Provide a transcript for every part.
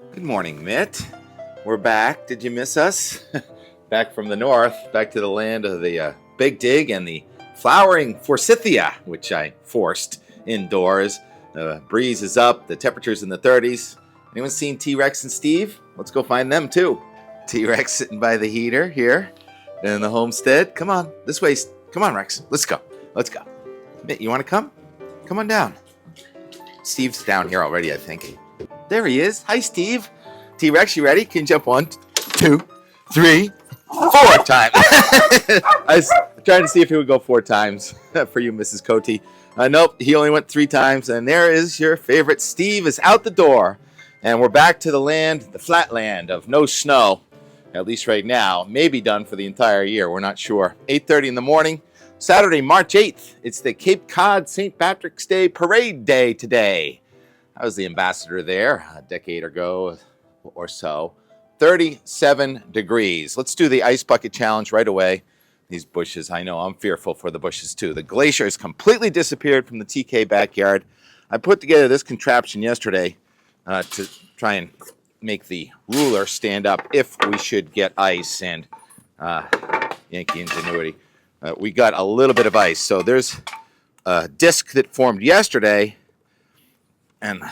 Good morning, Mitt. We're back. Did you miss us? Back from the north, back to the land of the Big Dig and the flowering forsythia, which I forced indoors. The breeze is up, the temperature's in the 30s. Anyone seen T-Rex and Steve? Let's go find them too. T-Rex sitting by the heater here in the homestead. Come on, this way. Come on, Rex. Let's go. Let's go. Mitt, you want to come? Come on down. Steve's down here already, I think. There he is. Hi, Steve. T-Rex, you ready? Can you jump 1, 2, 3, 4 times? I was trying to see if he would go 4 times for you, Mrs. Cote. Nope, he only went 3 times. And there is your favorite. Steve is out the door. And we're back to the land, the flat land of no snow, at least right now. Maybe done for the entire year. We're not sure. 8:30 in the morning, Saturday, March 8th. It's the Cape Cod St. Patrick's Day Parade Day today. I was the ambassador there a decade ago or so. 37 degrees. Let's do the ice bucket challenge right away. These bushes, I know I'm fearful for the bushes too. The glacier has completely disappeared from the TK backyard. I put together this contraption yesterday to try and make the ruler stand up if we should get ice, and Yankee ingenuity. We got a little bit of ice. So there's a disc that formed yesterday, and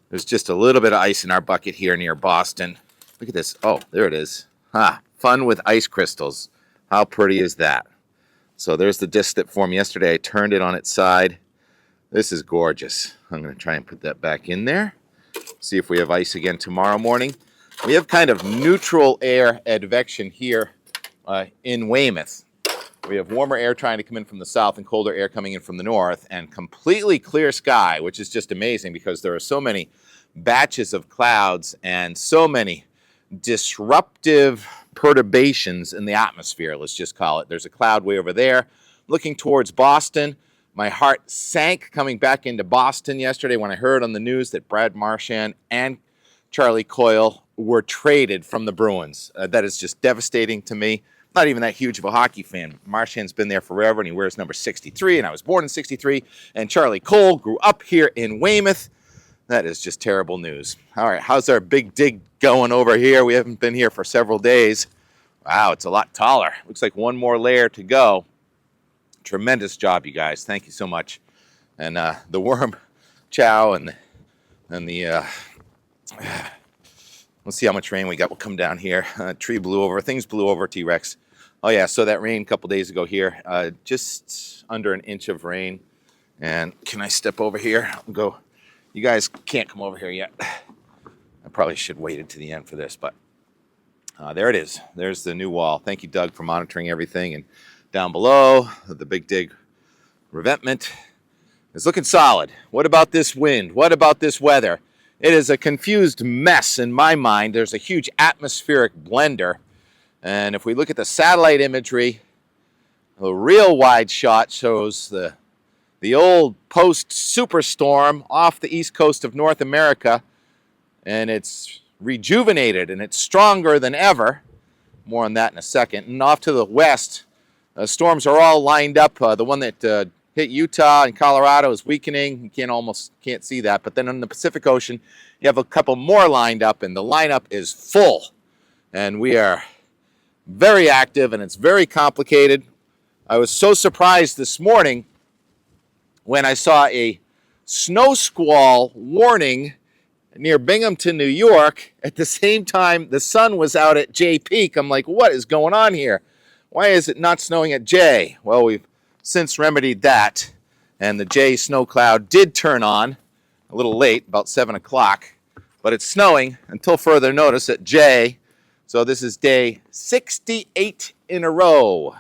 there's just a little bit of ice in our bucket here near Boston. Look at this. Oh, there it is. Fun with ice crystals. How pretty is that? So there's the disc that formed yesterday. I turned it on its side. This is gorgeous. I'm going to try and put that back in there. See if we have ice again tomorrow morning. We have kind of neutral air advection here in Weymouth. We have warmer air trying to come in from the south and colder air coming in from the north, and completely clear sky, which is just amazing because there are so many batches of clouds and so many disruptive perturbations in the atmosphere, let's just call it. There's a cloud way over there looking towards Boston. My heart sank coming back into Boston yesterday when I heard on the news that Brad Marchand and Charlie Coyle were traded from the Bruins. That is just devastating to me. Not even that huge of a hockey fan. Marchand's been there forever, and he wears number 63, and I was born in 63, and Charlie Cole grew up here in Weymouth. That is just terrible news. All right, how's our big dig going over here? We haven't been here for several days. Wow, it's a lot taller. Looks like one more layer to go. Tremendous job, you guys. Thank you so much. And the worm chow and the let's see how much rain we got. We'll come down here. Tree blew over. Things blew over, T-Rex. Oh, yeah, so that rain a couple days ago here, just under an inch of rain. And can I step over here? I'll go. You guys can't come over here yet. I probably should wait to the end for this, but there it is. There's the new wall. Thank you, Doug, for monitoring everything. And down below, the Big Dig revetment is looking solid. What about this wind? What about this weather? It is a confused mess in my mind. There's a huge atmospheric blender. And if we look at the satellite imagery, the real wide shot shows the old post-superstorm off the east coast of North America. And it's rejuvenated and it's stronger than ever. More on that in a second. And off to the west, storms are all lined up. The one that hit Utah and Colorado is weakening. You almost can't see that. But then in the Pacific Ocean, you have a couple more lined up, and the lineup is full. And we are very active, and it's very complicated. I was so surprised this morning when I saw a snow squall warning near Binghamton, New York. At the same time, the sun was out at J Peak. I'm like, what is going on here? Why is it not snowing at J? Well, we've since remedied that, and the J snow cloud did turn on a little late, about 7 o'clock, but it's snowing until further notice at J. So this is day 68 in a row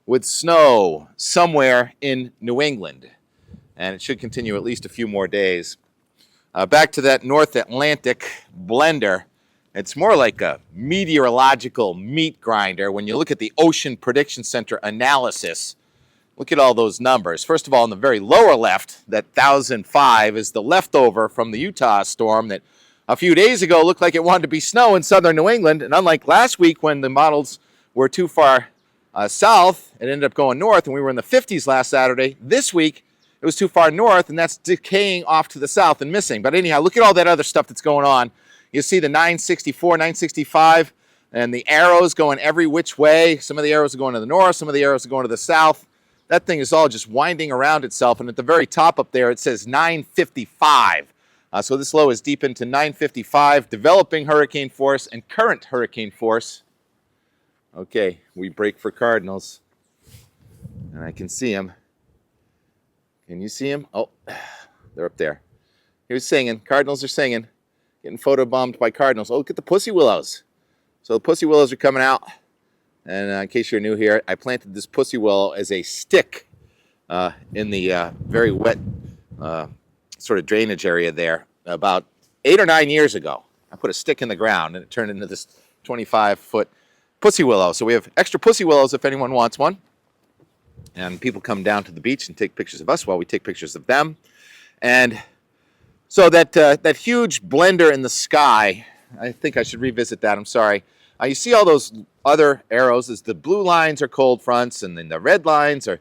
with snow somewhere in New England, and it should continue at least a few more days. Back to that North Atlantic blender. It's more like a meteorological meat grinder. When you look at the Ocean Prediction Center analysis, look at all those numbers. First of all, in the very lower left, that 1,005 is the leftover from the Utah storm that a few days ago looked like it wanted to be snow in southern New England. And unlike last week when the models were too far south, it ended up going north, and we were in the 50s last Saturday. This week, it it was too far north, and that's decaying off to the south and missing. But anyhow, look at all that other stuff that's going on You see the 964, 965, and the arrows going every which way. Some of the arrows are going to the north, some of the arrows are going to the south. That thing is all just winding around itself, and at the very top up there it says 955. So this low is deep into 955, developing hurricane force and current hurricane force. Okay, we break for cardinals, and I can see them. Can you see them? Oh, they're up there. Here's singing. Cardinals are singing. Getting photobombed by cardinals. Oh, look at the pussy willows. So the pussy willows are coming out. And in case you're new here, I planted this pussy willow as a stick in the very wet sort of drainage area there about 8 or 9 years ago. I put a stick in the ground and it turned into this 25-foot pussy willow. So we have extra pussy willows if anyone wants one. And people come down to the beach and take pictures of us while we take pictures of them. And so that huge blender in the sky, I think I should revisit that. I'm sorry. You see all those other arrows as the blue lines are cold fronts, and then the red lines are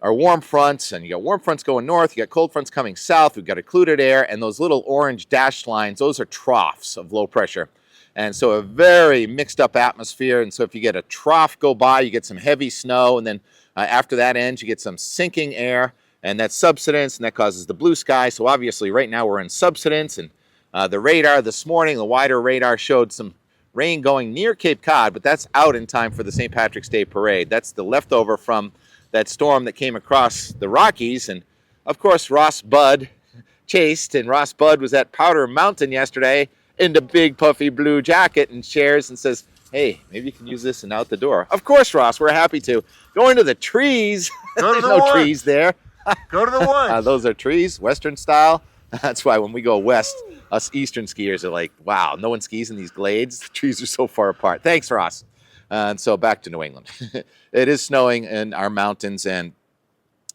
warm fronts, and you got warm fronts going north, you got cold fronts coming south, we've got occluded air, and those little orange dashed lines, those are troughs of low pressure. And so a very mixed up atmosphere, and so if you get a trough go by, you get some heavy snow, and then after that ends, you get some sinking air, and that's subsidence, and that causes the blue sky. So obviously right now we're in subsidence, and the radar this morning, the wider radar showed some rain going near Cape Cod, but that's out in time for the St. Patrick's Day parade. That's the leftover from that storm that came across the Rockies. And of course, Ross Budd chased, and Ross Budd was at Powder Mountain yesterday in the big puffy blue jacket and shares and says, hey, maybe you can use this and out the door. Of course, Ross, we're happy to. Go into the trees. There's no trees there. Go to the woods. Those are trees, Western style. That's why when we go west, us Eastern skiers are like, wow, no one skis in these glades. The trees are so far apart. Thanks, Ross. And so back to New England. It is snowing in our mountains, and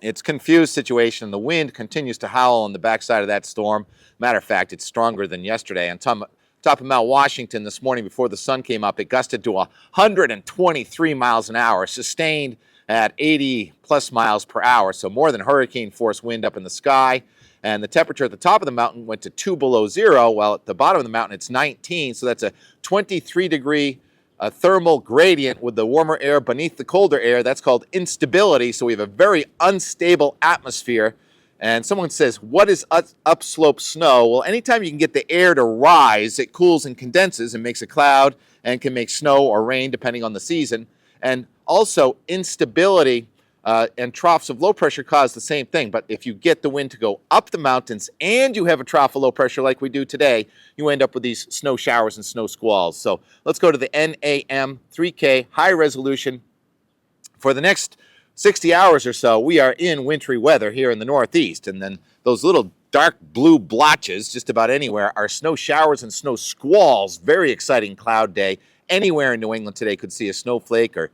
it's a confused situation. The wind continues to howl on the backside of that storm. Matter of fact, it's stronger than yesterday. On top of Mount Washington this morning before the sun came up, it gusted to 123 miles an hour, sustained at 80 plus miles per hour. So more than hurricane force wind up in the sky. And the temperature at the top of the mountain went to 2 below zero, while at the bottom of the mountain it's 19. So that's a 23-degree thermal gradient with the warmer air beneath the colder air. That's called instability. So we have a very unstable atmosphere. And someone says, what is upslope snow? Well, anytime you can get the air to rise, it cools and condenses and makes a cloud and can make snow or rain depending on the season. And also instability and troughs of low pressure cause the same thing. But if you get the wind to go up the mountains and you have a trough of low pressure like we do today, you end up with these snow showers and snow squalls. So let's go to the NAM 3K high resolution. For the next 60 hours or so, we are in wintry weather here in the Northeast. And then those little dark blue blotches just about anywhere are snow showers and snow squalls. Very exciting cloud day. Anywhere in New England today could see a snowflake or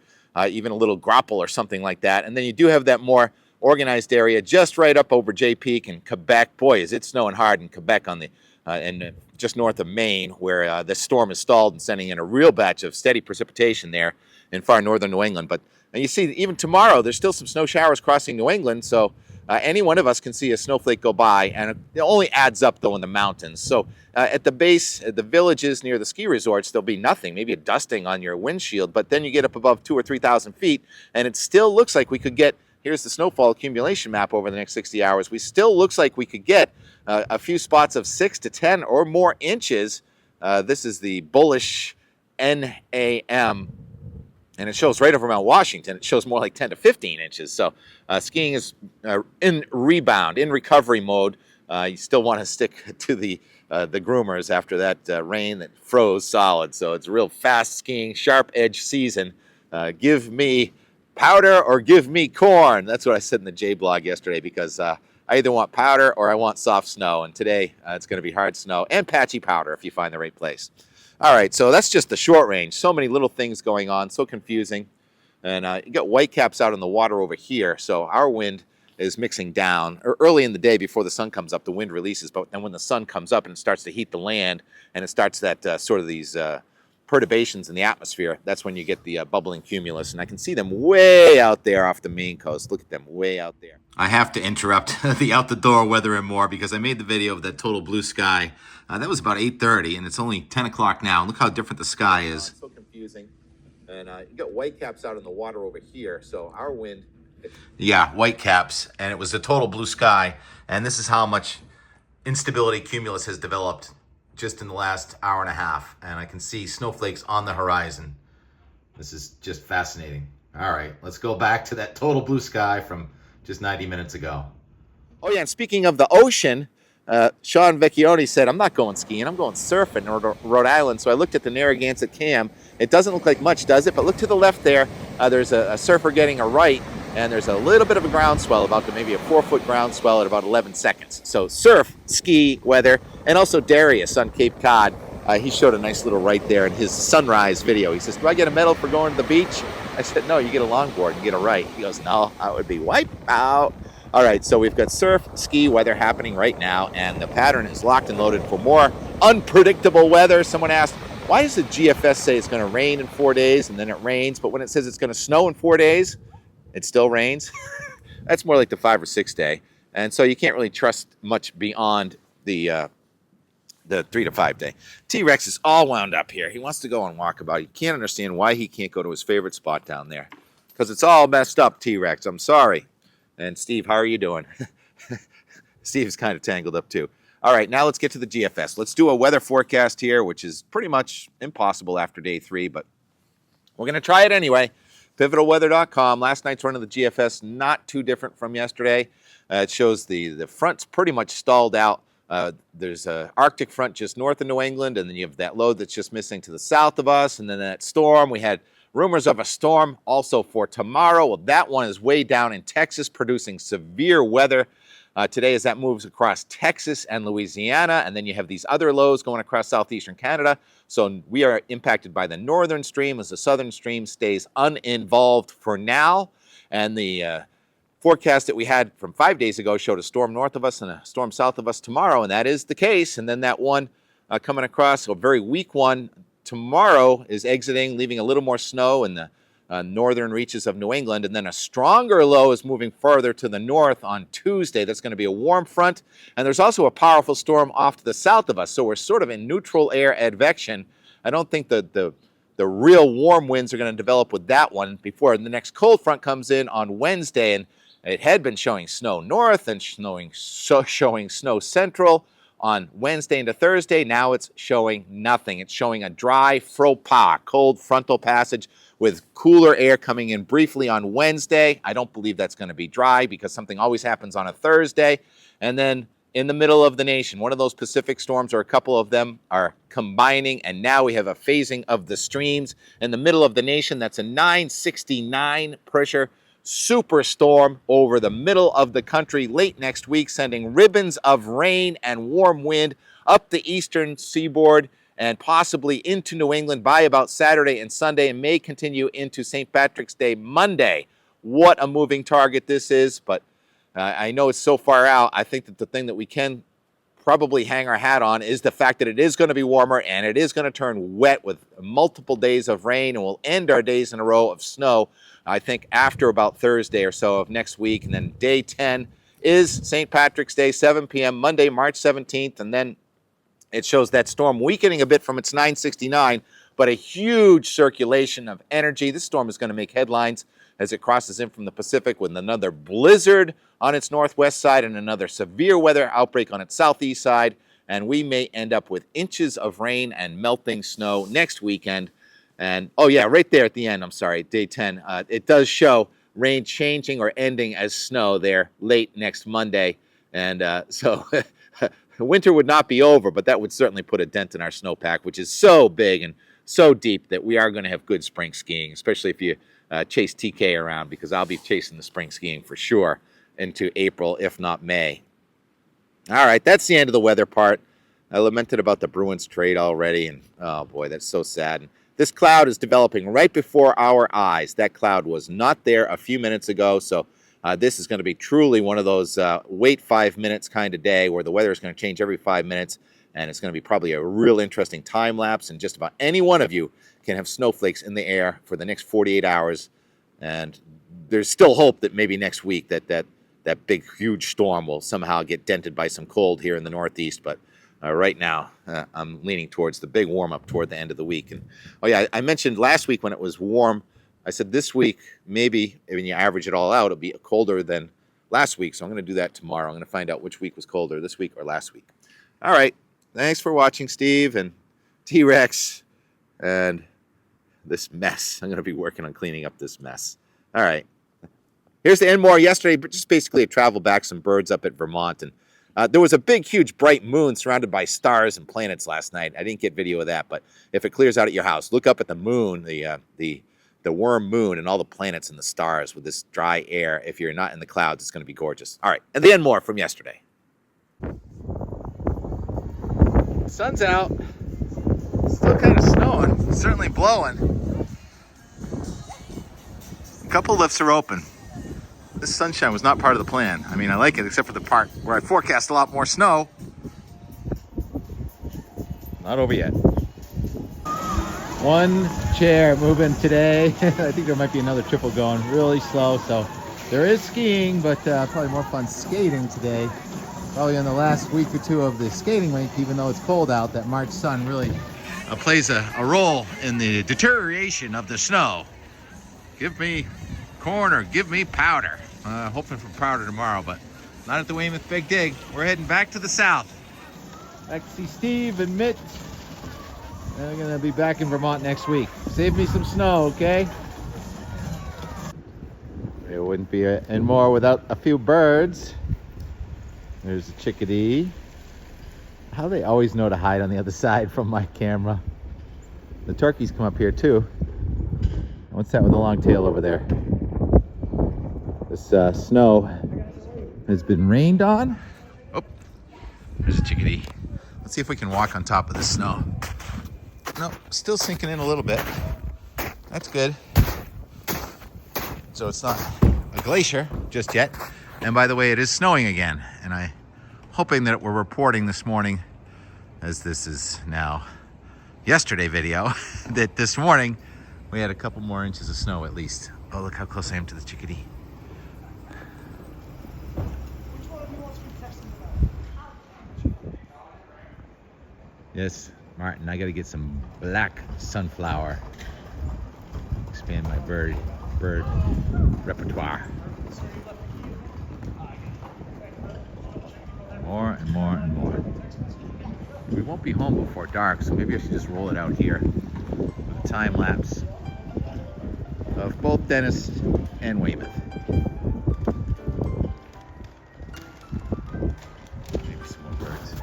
even a little grapple or something like that. And then you do have that more organized area just right up over Jay Peak in Quebec. Boy, is it snowing hard in Quebec on the and just north of Maine, where the storm is stalled and sending in a real batch of steady precipitation there in far northern New England. But you see, even tomorrow, there's still some snow showers crossing New England, so any one of us can see a snowflake go by, and it only adds up, though, in the mountains. So at the base, at the villages near the ski resorts, there'll be nothing, maybe a dusting on your windshield, but then you get up above 2,000 or 3,000 feet, and it still looks like we could get, here's the snowfall accumulation map over the next 60 hours, we still looks like we could get a few spots of 6 to 10 or more inches. This is the bullish NAM, and it shows right over Mount Washington. It shows more like 10 to 15 inches. So skiing is in rebound, in recovery mode. You still want to stick to the groomers after that rain that froze solid. So it's a real fast skiing, sharp edge season. Give me powder or give me corn. That's what I said in the J blog yesterday, because I either want powder or I want soft snow. And today it's going to be hard snow and patchy powder if you find the right place. All right, so that's just the short range. So many little things going on, so confusing. And you got whitecaps out in the water over here. So our wind is mixing down. Early in the day before the sun comes up, the wind releases. But then when the sun comes up and it starts to heat the land, and it starts that sort of these perturbations in the atmosphere, that's when you get the bubbling cumulus. And I can see them way out there off the Maine coast. Look at them way out there. I have to interrupt the out-the-door weather and more because I made the video of that total blue sky. That was about 8:30, and it's only 10 o'clock now. Look how different the sky is. It's so confusing. And you got white caps out in the water over here, so our wind... Yeah, white caps, and it was a total blue sky. And this is how much instability cumulus has developed just in the last hour and a half. And I can see snowflakes on the horizon. This is just fascinating. All right, let's go back to that total blue sky from just 90 minutes ago. Oh yeah, and speaking of the ocean, Sean Vecchione said, I'm not going skiing, I'm going surfing in Rhode Island. So I looked at the Narragansett Cam. It doesn't look like much, does it? But look to the left there. There's a surfer getting a right, and there's a little bit of a groundswell, about maybe a 4-foot groundswell at about 11 seconds. So surf, ski, weather, and also Darius on Cape Cod. He showed a nice little right there in his sunrise video. He says, do I get a medal for going to the beach? I said, no, you get a longboard and get a right. He goes, no, I would be wiped out. All right, so we've got surf, ski, weather happening right now, and the pattern is locked and loaded for more unpredictable weather. Someone asked, why does the GFS say it's going to rain in 4 days and then it rains, but when it says it's going to snow in 4 days, it still rains? That's more like the 5 or 6 day. And so you can't really trust much beyond the 3 to 5 day. T-Rex is all wound up here. He wants to go on walkabout. He can't understand why he can't go to his favorite spot down there. Because it's all messed up, T-Rex. I'm sorry. And Steve, how are you doing? Steve's kind of tangled up too. All right, now let's get to the GFS. Let's do a weather forecast here, which is pretty much impossible after day 3, but we're going to try it anyway. Pivotalweather.com. Last night's run of the GFS, not too different from yesterday. It shows the front's pretty much stalled out. There's an Arctic front just north of New England, and then you have that low that's just missing to the south of us, and then that storm. We had rumors of a storm also for tomorrow. Well, that one is way down in Texas, producing severe weather today as that moves across Texas and Louisiana, and then you have these other lows going across southeastern Canada. So we are impacted by the northern stream as the southern stream stays uninvolved for now. And the forecast that we had from 5 days ago showed a storm north of us and a storm south of us tomorrow, and that is the case. And then that one coming across, a very weak one, tomorrow is exiting, leaving a little more snow in the northern reaches of New England, and then a stronger low is moving farther to the north on Tuesday. That's going to be a warm front, and there's also a powerful storm off to the south of us, so we're sort of in neutral air advection. I don't think the real warm winds are going to develop with that one before the next cold front comes in on Wednesday, and it had been showing snow north and showing snow central on Wednesday into Thursday. Now it's showing nothing. It's showing a dry faux pas, cold frontal passage with cooler air coming in briefly on Wednesday. I don't believe that's going to be dry because something always happens on a Thursday. And then in the middle of the nation, one of those Pacific storms or a couple of them are combining, and now we have a phasing of the streams. In the middle of the nation, that's a 969 pressure superstorm over the middle of the country late next week, sending ribbons of rain and warm wind up the eastern seaboard and possibly into New England by about Saturday and Sunday, and may continue into St. Patrick's Day Monday. What a moving target this is, but I know it's so far out. I think that the thing that we can probably hang our hat on is the fact that it is going to be warmer and it is going to turn wet with multiple days of rain, and we'll end our days in a row of snow, I think, after about Thursday or so of next week. And then day 10 is St. Patrick's Day, 7 p.m., Monday, March 17th, and then it shows that storm weakening a bit from its 969, but a huge circulation of energy. This storm is going to make headlines as it crosses in from the Pacific with another blizzard on its northwest side and another severe weather outbreak on its southeast side. And we may end up with inches of rain and melting snow next weekend. And, oh yeah, right there at the end, I'm sorry, day 10, it does show rain changing or ending as snow there late next Monday. And so winter would not be over, but that would certainly put a dent in our snowpack, which is so big and so deep that we are going to have good spring skiing, especially if you chase TK around, because I'll be chasing the spring skiing for sure into April, if not May. All right, that's the end of the weather part. I lamented about the Bruins trade already, and oh boy, that's so sad. And this cloud is developing right before our eyes. That cloud was not there a few minutes ago, so this is going to be truly one of those wait 5 minutes kind of day where the weather is going to change every 5 minutes. and it's going to be probably a real interesting time lapse, and just about any one of you can have snowflakes in the air for the next 48 hours. And there's still hope that maybe next week that big, huge storm will somehow get dented by some cold here in the Northeast. But right now, I'm leaning towards the big warm-up toward the end of the week. And oh yeah, I mentioned last week when it was warm, I said this week, maybe when you average it all out, it'll be colder than last week. So I'm going to do that tomorrow. I'm going to find out which week was colder, this week or last week. All right. Thanks for watching, Steve and T-Rex and this mess. I'm going to be working on cleaning up this mess. All right. Here's the end more yesterday, but just basically I traveled back some birds up at Vermont, and there was a big, huge, bright moon surrounded by stars and planets last night. I didn't get video of that, but if it clears out at your house, look up at the moon, the worm moon, and all the planets and the stars with this dry air. If you're not in the clouds, it's going to be gorgeous. All right, and the end more from yesterday. Sun's out. Still kind of snowing. Certainly blowing. A couple lifts are open. This sunshine was not part of the plan. I mean, I like it, except for the part where I forecast a lot more snow. Not over yet. One chair moving today. I think there might be another triple going really slow. So there is skiing, but probably more fun skating today. Probably in the last week or two of the skating rink, even though it's cold out, that March sun really plays a role in the deterioration of the snow. Give me corn or give me powder. Hoping for powder tomorrow, but not at the Weymouth Big Dig. We're heading back to the south. back to see Steve and Mitt. And I'm gonna be back in Vermont next week. Save me some snow, okay? It wouldn't be any more without a few birds. There's a chickadee. How do they always know to hide on the other side from my camera? The turkeys come up here too. What's that with the long tail over there? This snow has been rained on. Oh, there's a chickadee. Let's see if we can walk on top of the snow. Nope, still sinking in a little bit. That's good. So it's not a glacier just yet. And by the way, it is snowing again. And I'm hoping that we're reporting this morning, as this is now yesterday video, that this morning we had a couple more inches of snow at least. Oh, look how close I am to the chickadee. Yes, Martin, I gotta get some black sunflower. Expand my bird repertoire. More and more and more. We won't be home before dark, so maybe I should just roll it out here with a time lapse of both Dennis and Weymouth. Maybe some more birds.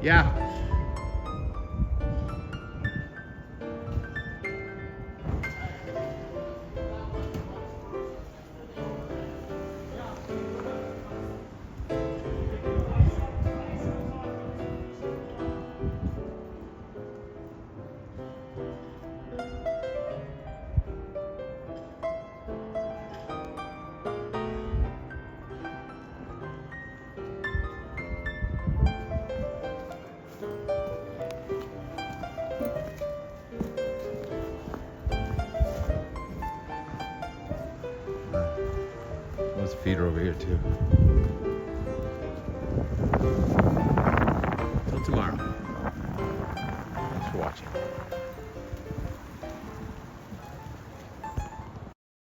Yeah. Those feet are over here too. Till tomorrow. Thanks for watching.